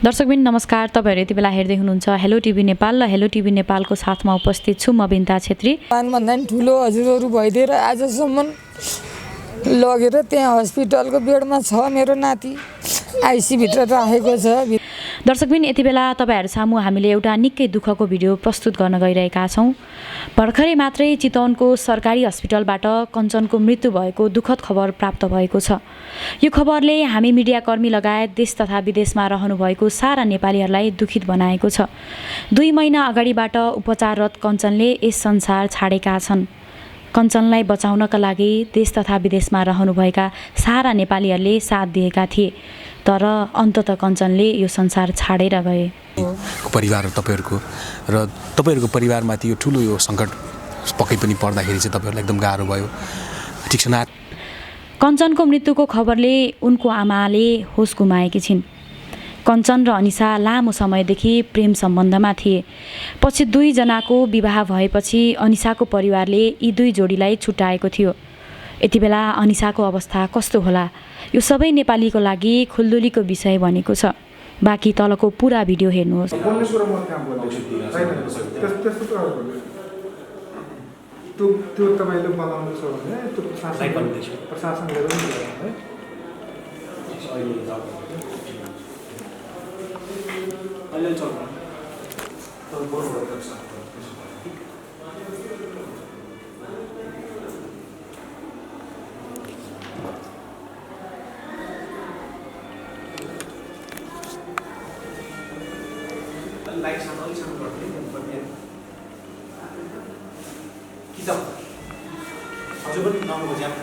दर्शकबिन नमस्कार। तपाईहरु यति बेला हेर्दै हुनुहुन्छ हेलो टिभी नेपाल र हेलो टिभी नेपालको साथमा उपस्थित छु म बिन्ता छेत्री। भन्दा नि ठुलो हजुरहरु भइदिएर आजसम्म लगेर त्यहाँ हस्पिटलको बेडमा छ मेरो नाति आइसी भित्र राखेको छ। दर्शकबिन यति बेला तपाईहरु सामु हामीले एउटा निकै दुःखको भिडियो प्रस्तुत गर्न गइरहेका छौं। भर्खरै मात्रै चितवनको सरकारी अस्पतालबाट कञ्चनको मृत्यु भएको दुःखद खबर प्राप्त भएको छ। यो खबरले हामी मिडियाकर्मी लगायत देश तथा विदेशमा रहनुभएको सारा नेपालीहरूलाई दुखित बनाएको छ। 2 महिना अगाडिबाट उपचाररत कञ्चनले यस संसार छाडेका छन्। कञ्चनलाई बचाउनका लागि देश तथा विदेशमा रहनुभएका सारा नेपालीहरूले साथ दिएका थिए, तर अन्ततः कञ्चनले यो संसार छाडेर गए। परिवार तपाईहरुको र तपाईहरुको परिवारमाथि यो ठुलो यो संकट पक्कै पनि पर्दाखेरि चाहिँ तपाईहरुलाई एकदम गाह्रो भयो। ठीक छ। कञ्चनको मृत्युको खबरले उनको आमाले होस गुमाएकी छिन्। कञ्चन र अनिसा लामो समयदेखि प्रेम सम्बन्धमा थिए। पछि 2 जनाको विवाह भएपछि अनिसाको परिवारले यी 2 जोडीलाई छुट्याएको थियो। यति बेला अनिसाको अवस्था कस्तो होला, यो सबै नेपालीको लागि खुल्दुलीको विषय बनेको छ। बाँकी तलको पुरा भिडियो हेर्नुहोस्। त्यो तपाईले बनाउनु छ भने त्यो प्रशासनले पनि है अहिले चल्छ तर बोर्ड गर्छ। लाइक सानो गर्दै पर्ने किताब अझै पनि नम्बर ज्यान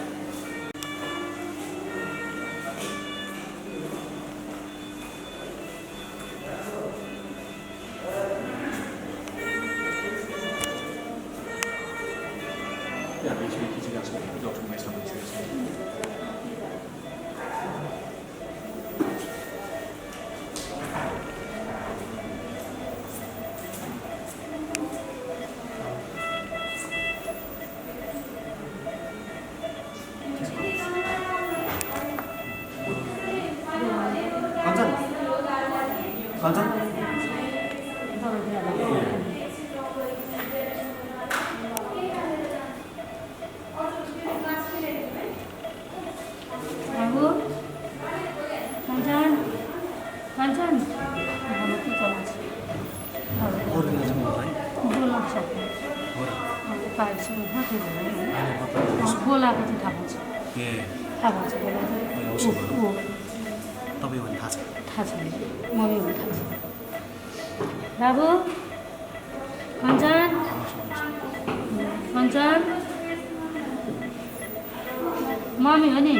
बाबु कञ्चन कञ्चन मम्मी हो नि।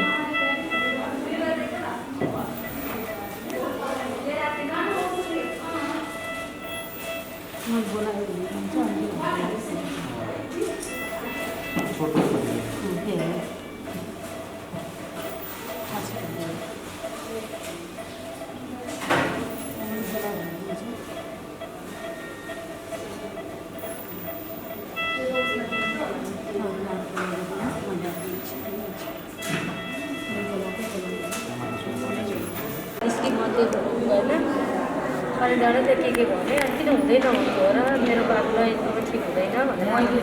अनि डर चाहिँ के भने किन हुँदैन हुन्थ्यो र मेरो बाबुलाई ठिक हुँदैन भनेर मैले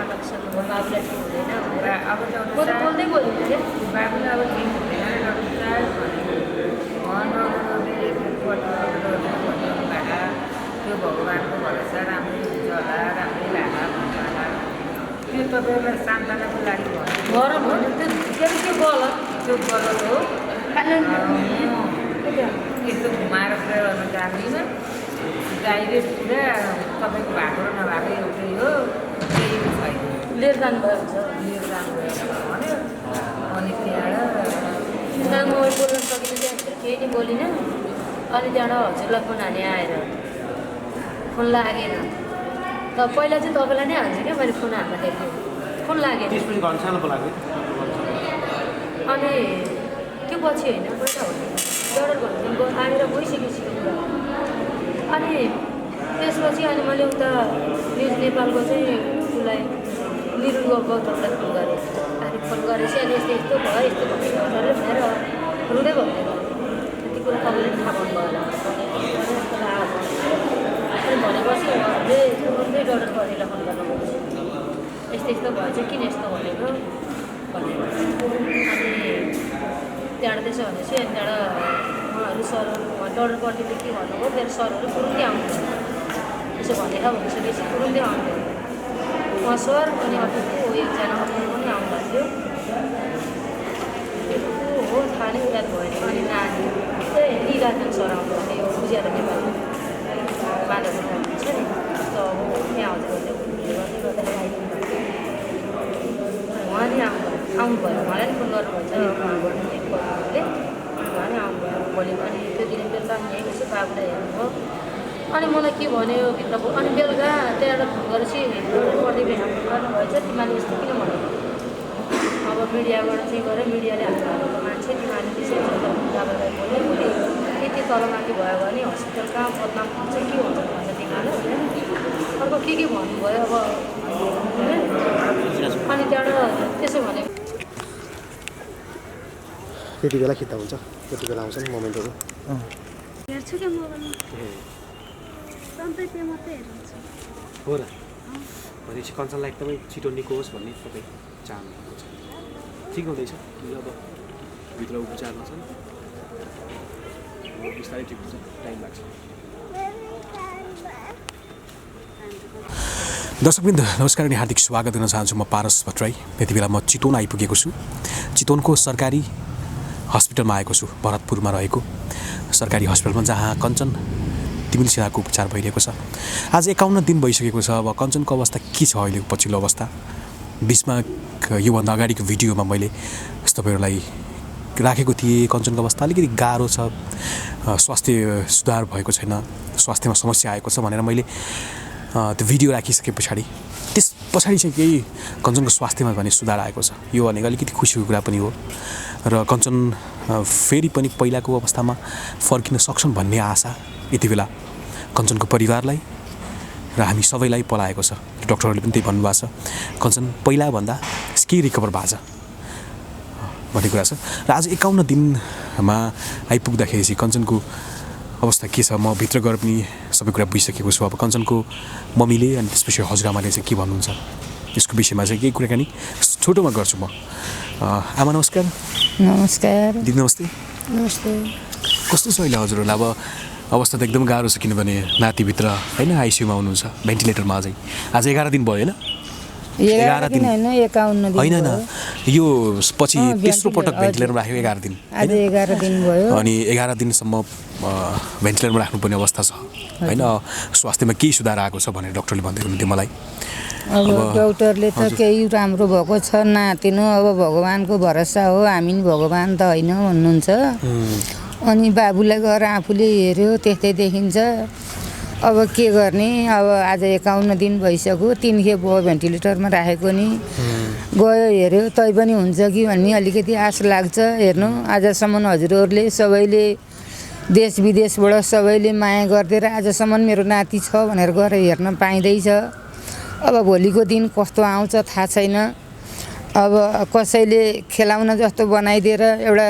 आमासँग बाबुलाई ठिक हुँदैन भनेर अब म त बोल्दै बोलिदिनु थिएँ। बाबुलाई अब ठिक हुँदैन त्यो भगवान्को भरोसा राम्रै हुन्छ होला, राम्रै लाग्ला भन्छ होला। त्यो तपाईँहरूलाई सान्त्वनाको लागि भन्नु त्यो गलत, त्यो गलत हो। यस्तो घुमाएर पुरा गर्न जान्दिनँ। डाइरेक्ट पुरा तपाईँको भएको र नभएको एउटै हो, केही छैन। लिएर जानुभयो हुन्छ, लिएर जानुभयो भन्यो। अनि त्यहाँ म बोल्न सकिनँ, त्यहाँ केही नि बोलिनँ। अनि त्यहाँबाट हजुरलाई फोन हाने आएर फोन लागेन। त पहिला चाहिँ तपाईँलाई नै हाल्छ क्या, मैले फोन हाल्दाखेरि फोन लागेन। अनि त्यो पछि होइन पहिला हो डर भन्नु आएर गइसकेपछि अनि त्यसपछि अनि मैले उता न्युज नेपालको चाहिँ उसलाई निरु गौतमलाई फोन गरेँ। अनि फोन गरेपछि अनि यस्तो यस्तो भयो, यस्तो भयो भनेर रुँदै भन्दै त्यति कुरा तपाईँले थाहा पाउनु भयो होला। यस्तो भएछ किन यस्तो भनेको भनेर अनि त्यहाँबाट त्यसो भनेपछि अनि त्यहाँबाट उहाँहरू सरहरू डरपट्टिले के भन्नुभयो मेरो सरहरू तुरुन्तै आउनुभयो यसो भनेको भनिसकेपछि तुरुन्तै आउनुभयो उहाँ सर अनि अर्को एकजना अरू पनि आउनुभएको थियो हो थाहा नै याद भयो अनि नानी चाहिँ निराजन सर आउनुभयो यो बुझेर नेपाल माधव हुन्छ नि त अब त्यहाँ हजुर गर्दै गर्दै आइदिनु उहाँले आउनुभयो उहाँलाई फोन गर्नुभएको छ उहाँले आउनुभयो भोलि पनि त्यो दिन बेलुका यहीँ यसो बाबुलाई हेर्नुभयो अनि मलाई के भन्यो भित्रको अनि बेलुका त्यहाँबाट फोन गरेपछि पढ्दै गर्नुभएछ तिमीले यस्तो किन भनेको अब मिडियाबाट चाहिँ गऱ्यो मिडियाले हाम्रो मान्छे तिमीले त्यसै बाबालाई बोल्यो भोलि यति तलमाथि भयो भने हस्पिटल कहाँ बदनाम हुन्छ के हुन्छ भन्छ तिमीले होइन अर्को के भन्नुभयो अब अनि त्यहाँबाट त्यसो भने त्यति बेला खिच्दा हुन्छ त्यति बेला आउँछ नि मोमेन्टहरू हेर्छु क्या मोबाइलमा सधैँ त्यो मात्रै हेर्छु हो र भनेपछि कञ्चनलाई एकदमै छिटो निको होस् भन्ने तपाईँ चाहनुहुन्छ ठिक हुँदैछ अब भित्र उपचारमा छन् बिस्तारै ठिक हुन्छ टाइम लाग्छ दर्शकवृन्द नमस्कार अनि हार्दिक स्वागत गर्न चाहन्छु म पारस भट्टराई यति बेला म चितवन आइपुगेको छु चितवनको सरकारी हस्पिटलमा आएको छु भरतपुरमा रहेको सरकारी हस्पिटलमा जहाँ कञ्चन तिमिल सिन्हाको उपचार भइरहेको छ आज 51 दिन भइसकेको छ अब कञ्चनको अवस्था के छ अहिलेको पछिल्लो अवस्था बिचमा योभन्दा अगाडिको भिडियोमा मैले तपाईँहरूलाई राखेको थिएँ कञ्चनको अवस्था अलिकति गाह्रो छ स्वास्थ्य सुधार भएको छैन स्वास्थ्यमा समस्या आएको छ भनेर मैले त्यो भिडियो राखिसके पछाडि त्यस पछाडि चाहिँ केही कञ्चनको स्वास्थ्यमा भने सुधार आएको छ यो भनेको अलिकति खुसीको कुरा पनि हो र कञ्चन फेरि पनि पहिलाको अवस्थामा फर्किन सक्छन् भन्ने आशा यति बेला कञ्चनको परिवारलाई र हामी सबैलाई पलाएको छ डक्टरहरूले पनि त्यही भन्नुभएको छ कञ्चन पहिलाभन्दा केही रिकभर भएको छ भन्ने कुरा छ र आज 51 दिनमा आइपुग्दाखेरि चाहिँ कञ्चनको अवस्था के छ म भित्र गएर पनि सबै कुरा बुझिसकेको छु अब कञ्चनको मम्मीले अनि त्यसपछि हजुरआमाले चाहिँ के भन्नुहुन्छ यसको विषयमा चाहिँ केही कुराकानी छोटोमा गर्छु म आमा नमस्कार नमस्कार दिदी नमस्ते नमस्ते कस्तो छ अहिले हजुरहरूलाई अब अवस्था त एकदम गाह्रो छ किनभने नातिभित्र होइन आइसियुमा हुनुहुन्छ भेन्टिलेटरमा अझै आज 11 दिन भयो होइन 11 दिन होइन 51 दिन होइन यो पछि तेस्रो पटक भेन्टिलेटरमा राख्यो 11 दिन आज 11 दिन भयो अनि 11 दिनसम्म भेन्टिलेटरमा राख्नुपर्ने अवस्था छ होइन स्वास्थ्यमा केही सुधार आएको छ भनेर डक्टरले भन्दै हुनुहुन्थ्यो मलाई अब डक्टरले त केही राम्रो भएको छ नातिनु अब भगवानको भरोसा हो हामी नि भगवान त होइन भन्नुहुन्छ अनि बाबुलाई गएर आफूले हेऱ्यो त्यस्तै देखिन्छ अब के गर्ने अब आज 51 दिन भइसक्यो 3 खेप भयो भेन्टिलेटरमा राखेको नि गयो हेऱ्यो तै पनि हुन्छ कि भन्ने अलिकति आश लाग्छ हेर्नु आजसम्म हजुरहरूले सबैले देश विदेशबाट सबैले माया गरिदिएर आजसम्म मेरो नाति छ भनेर गएर हेर्न पाइँदैछ अब भोलिको दिन कस्तो आउँछ थाहा छैन अब कसैले खेलाउन जस्तो बनाइदिएर एउटा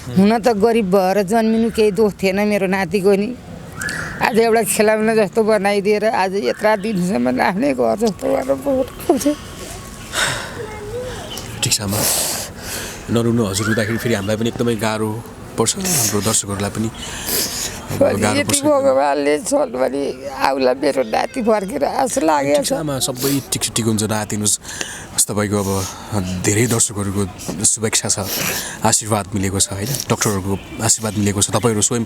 हुन त गरिब भएर जन्मिनु केही दोष थिएन मेरो नातिको नि आज एउटा खेलाउन जस्तो बनाइदिएर आज यत्रा दिनसम्म आफ्नै घर जस्तो गरेर बोल्छ ठिक छ आमा नरुनु हजुर हुँदाखेरि फेरि हामीलाई पनि एकदमै गाह्रो पर्छ हाम्रो दर्शकहरूलाई पनि गाह्रो यति पर्छ भगवानले छोड भने आउला मेरो नाति फर्केर आशा लागेको छ आमा सबै ठिक हुन्छ नआतिनुहोस् तपाईँको अब धेरै दर्शकहरूको शुभेच्छा छ आशीर्वाद मिलेको छ होइन डक्टरहरूको आशीर्वाद मिलेको छ तपाईँहरू स्वयं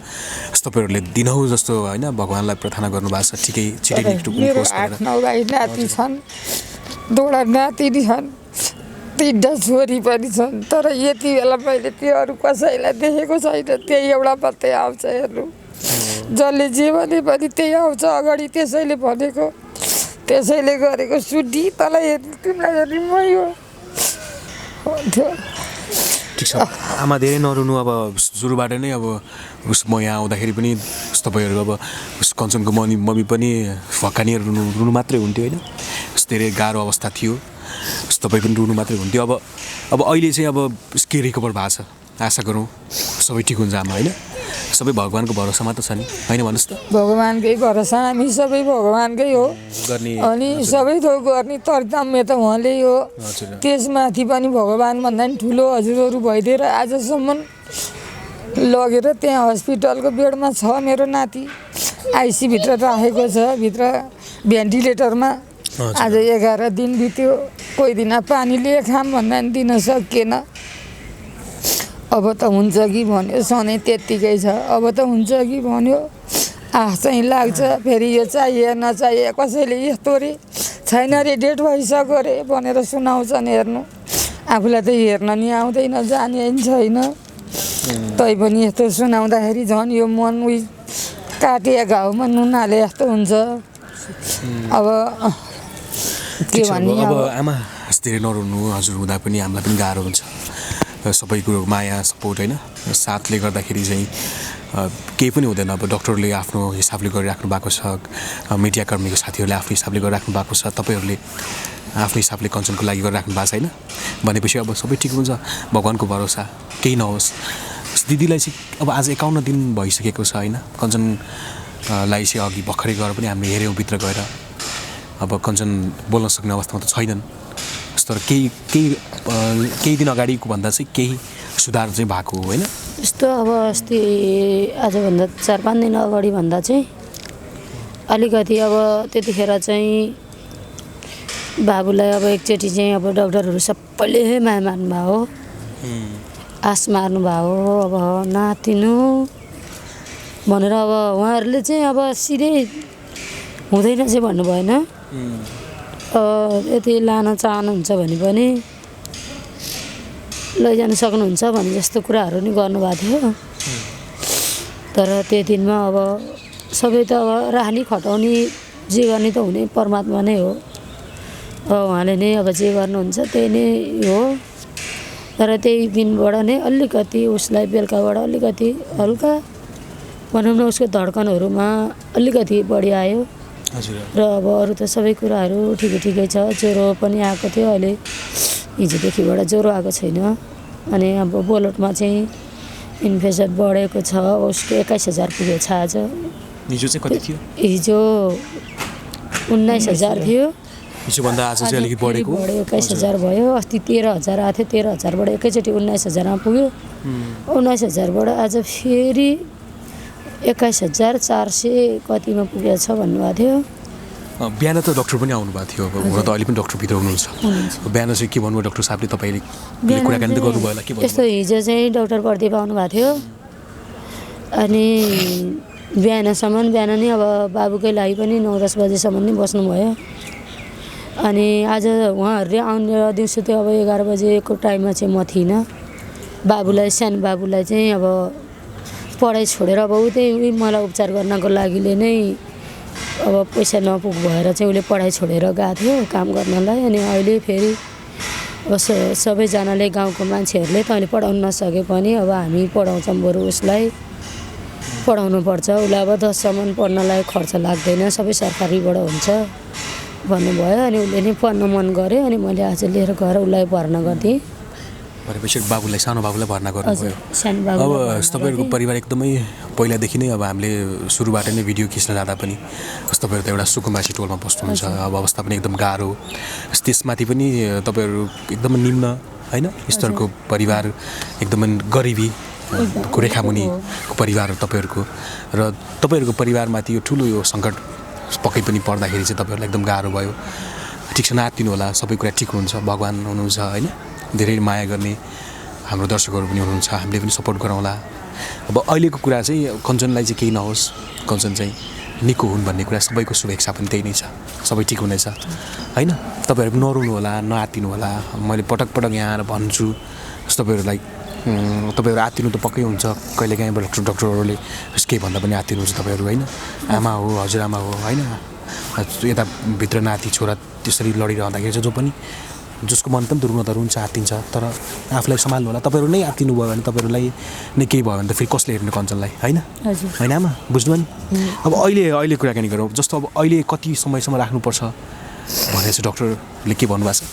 तपाईँहरूले दिनहुँ जस्तो होइन भगवानलाई प्रार्थना गर्नुभएको छ छिटै मेरो 8-9 भाइ नाति छन् 2 नाति छन् 3 छोरी पनि छन् तर यति बेला मैले त्योहरू कसैलाई देखेको छैन त्यही एउटा मात्रै आउँछ हेर्नु जसले जे भने पनि त्यही आउँछ अगाडि त्यसैले भनेको त्यसैले गरेको सुटी तँलाई हेर्नु तिमीलाई हेर्नु मै हो ठिक छ आमा धेरै नरुनु अब सुरुबाट नै अब म यहाँ आउँदाखेरि पनि तपाईँहरू अब कञ्चनको मम्मी पनि फकानी रुनु मात्रै हुन्थ्यो होइन धेरै गाह्रो अवस्था थियो तपाईँ पनि रुनु मात्रै हुन्थ्यो अब अहिले चाहिँ अब के रिकभर भएको छ आशा गरौँ सबै ठिक हुन्छ आमा होइन सबै भगवान्को भरोसामा त छ नि होइन भन्नुहोस् त भगवान्कै भरोसा हामी सबै भगवान्कै हो गर्ने अनि सबै थोक गर्ने तरताम्य त उहाँले हो हजुर त्यसमाथि पनि भगवान् भन्दा पनि ठुलो हजुरहरू भइदिएर आजसम्म लगेर त्यहाँ हस्पिटलको बेडमा छ मेरो नाति आइसीभित्र राखेको छ भित्र भेन्टिलेटरमा आज 11 दिन बित्यो कोही दिन पानीले खाम भन्दा पनि दिन सकिएन अब त हुन्छ कि भन्यो सधैँ त्यत्तिकै छ अब त हुन्छ कि भन्यो आश चाहिँ लाग्छ फेरि यो चाहिए नचाहिए कसैले यस्तो रे छैन रे डेट भइसक्यो रे भनेर सुनाउँछन् हेर्नु आफूलाई त हेर्न नि आउँदैन जाने नि छैन तैपनि यस्तो सुनाउँदाखेरि झन् यो मन उही काटिया घाउमा नुन हाले जस्तो हुन्छ अब के भन्ने अब आमा धेरै नरुनु हजुर हुँदा पनि हामीलाई पनि गाह्रो हुन्छ सबै कुरो माया सपोर्ट होइन साथले गर्दाखेरि चाहिँ केही पनि हुँदैन अब डक्टरले आफ्नो हिसाबले गरिराख्नु भएको छ मिडियाकर्मीको साथीहरूले आफ्नो हिसाबले गरिराख्नु भएको छ तपाईँहरूले आफ्नो हिसाबले कञ्चनको लागि गरिराख्नु भएको छ होइन भनेपछि अब सबै ठिक हुन्छ भगवान्को भरोसा केही नहोस् दिदीलाई चाहिँ अब आज 51 दिन भइसकेको छ होइन कञ्चनलाई चाहिँ अघि भर्खरै गएर पनि हामीले हेऱ्यौँ भित्र गएर अब कञ्चन बोल्न सक्ने अवस्थामा त छैनन् तर केही दिन अगाडिको भन्दा चाहिँ केही सुधार चाहिँ भएको हो होइन यस्तो अब अस्ति आजभन्दा 4-5 दिन अगाडि भन्दा चाहिँ अलिकति अब त्यतिखेर चाहिँ बाबुलाई अब एकचोटि चाहिँ अब डक्टरहरू सबैले माया मार्नुभएको हो आश मार्नुभएको हो अब नातिनु भनेर अब उहाँहरूले चाहिँ अब सिधै हुँदैन चाहिँ भन्नु भएन यति लान चाहनुहुन्छ भने पनि लैजान सक्नुहुन्छ भन्ने जस्तो कुराहरू नि गर्नुभएको थियो तर त्यो दिनमा अब सबै त अब राख्ने खटाउने जे गर्ने त हुने परमात्मा नै हो अब उहाँले नै अब जे गर्नुहुन्छ त्यही नै हो तर त्यही दिनबाट नै अलिकति उसलाई बेलुकाबाट अलिकति हल्का भनौँ न उसको धड्कनहरूमा अलिकति बढी आयो र अब अरू त सबै कुराहरू ठिकै छ ज्वरो पनि आएको थियो अहिले हिजोदेखिबाट ज्वरो आएको छैन अनि अब बोलटमा चाहिँ इन्फेक्सन बढेको छ उसको 21,000 पुगेको छ आज हिजो चाहिँ कति थियो हिजो 19,000 थियो हिजोभन्दा आज चाहिँ अलिकति बढेको 21,000 भयो अस्ति 13,000 आएको थियो 13,000बाट एकैचोटि 19,000मा पुग्यो 19,000बाट आज फेरि 21,400 कतिमा पुगेको छ भन्नुभएको थियो बिहान त डक्टर पनि आउनु भएको थियो अब हुन त अहिले पनि डक्टर भित्र हुनुहुन्छ बिहान चाहिँ के भन्नुभयो डक्टर साहबले तपाईँले कुराकानी त गर्नुभयो होला के भन्नु यस्तो हिजो चाहिँ डक्टर प्रदीप आउनु भएको थियो अनि बिहान नि अब बाबुकै लागि पनि 9-10 बजेसम्म नि बस्नुभयो अनि आज उहाँहरूले आउने दिउँसो त्यो अब 11 बजेको टाइममा चाहिँ म थिइनँ बाबुलाई सानो बाबुलाई चाहिँ अब पढाइ छोडेर अब उही मलाई उपचार गर्नको लागिले नै अब पैसा नपुग भएर चाहिँ उसले पढाइ छोडेर गएको थियो काम गर्नलाई अनि अहिले फेरि अब सबैजनाले गाउँको मान्छेहरूले तैँले पढाउन नसके पनि अब हामी पढाउँछौँ बरु उसलाई पढाउनु पर्छ उसलाई अब 10सम्म पढ्नलाई खर्च लाग्दैन सबै सरकारीबाट हुन्छ भन्नुभयो अनि उसले नि पढ्न मन गर्यो अनि मैले आज लिएर गएर उसलाई भर्ना गरिदिएँ भनेपछि सानो बाबुलाई भर्ना गर्नुभयो सानो बाबु अब तपाईँहरूको परिवार एकदमै पहिलादेखि नै अब हामीले सुरुबाट नै भिडियो खिच्न जाँदा पनि तपाईँहरू त एउटा सुकुम्बासी टोलमा बस्नुहुन्छ अब अवस्था पनि एकदम गाह्रो त्यसमाथि पनि तपाईँहरू एकदम निम्न होइन स्तरको परिवार एकदमै गरिबी को रेखामुनिको परिवार तपाईँहरूको र तपाईँहरूको परिवारमाथि यो ठुलो यो सङ्कट पक्कै पनि पर्दाखेरि चाहिँ तपाईँहरूलाई एकदम गाह्रो भयो ठिक छ नातिनु होला सबै कुरा ठिक हुन्छ भगवान् हुनुहुन्छ होइन धेरै माया गर्ने हाम्रो दर्शकहरू पनि हुनुहुन्छ हामीले पनि सपोर्ट गरौँला अब अहिलेको कुरा चाहिँ कञ्चनलाई चाहिँ केही नहोस् कञ्चन चाहिँ निको हुन् भन्ने कुरा सबैको शुभेच्छा पनि त्यही नै छ सबै ठिक हुनेछ होइन तपाईँहरू नरुनु होला नआत्तिनु होला मैले पटक यहाँ आएर भन्छु तपाईँहरूलाई तपाईँहरू आत्तिनु त पक्कै हुन्छ कहिलेकाहीँ डक्टरहरूले केही भन्दा पनि आत्तिनुहुन्छ तपाईँहरू होइन आमा हो हजुरआमा हो होइन यता भित्र नाति छोरा त्यसरी लडिरहँदाखेरि चाहिँ जो पनि जसको मन पनि रुन त रुन्छ आत्तिन्छ तर आफूलाई सम्हाल्नु होला तपाईँहरू नै आत्तिनु भयो भने तपाईँहरूलाई नै केही भयो भने त फेरि कसले हेर्ने कञ्चनलाई होइन होइन आमा बुझ्नु नि अब अहिले कुराकानी गरौँ जस्तो अब अहिले कति समयसम्म राख्नुपर्छ भनेर चाहिँ डक्टरले के भन्नुभएको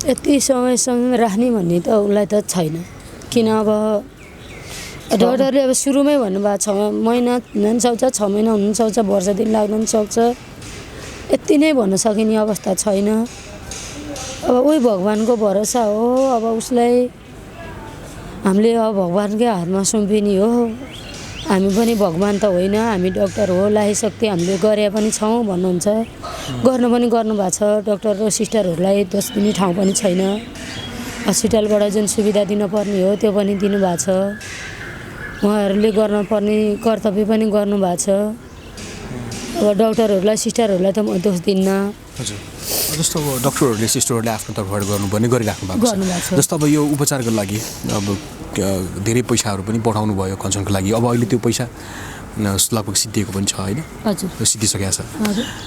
छ यति समयसम्म राख्ने भन्ने त उसलाई त छैन किन अब डक्टरले अब सुरुमै भन्नुभएको 6 महिना हुन पनि सक्छ 6 महिना हुन पनि सक्छ वर्ष दिन लाग्न पनि सक्छ यति नै भन्न सकिने अवस्था छैन अब उही भगवानको भरोसा हो अब उसलाई हामीले अब भगवानकै हातमा सुम्पिने हो हामी पनि भगवान त होइन हामी डक्टर हो लागिसक्ति हामीले गरे पनि छौँ भन्नुहुन्छ गर्नु पनि गर्नुभएको छ डक्टर र सिस्टरहरूलाई दोष दिने ठाउँ पनि छैन हस्पिटलबाट जुन सुविधा दिनुपर्ने हो त्यो पनि दिनुभएको छ उहाँहरूले गर्नुपर्ने कर्तव्य पनि गर्नुभएको छ अब डक्टरहरूलाई सिस्टरहरूलाई त म दोष दिन्न हजुर जस्तो अब डक्टरहरूले सिस्टरहरूले आफ्नो तर्फबाट गर्नुपर्ने गरिराख्नु भएको छ जस्तो अब यो उपचारको लागि अब धेरै पैसाहरू पनि पठाउनु भयो कञ्चनको लागि अब अहिले त्यो पैसा लगभग सिद्धिएको पनि छ होइन हजुर सिद्धिसकेको छ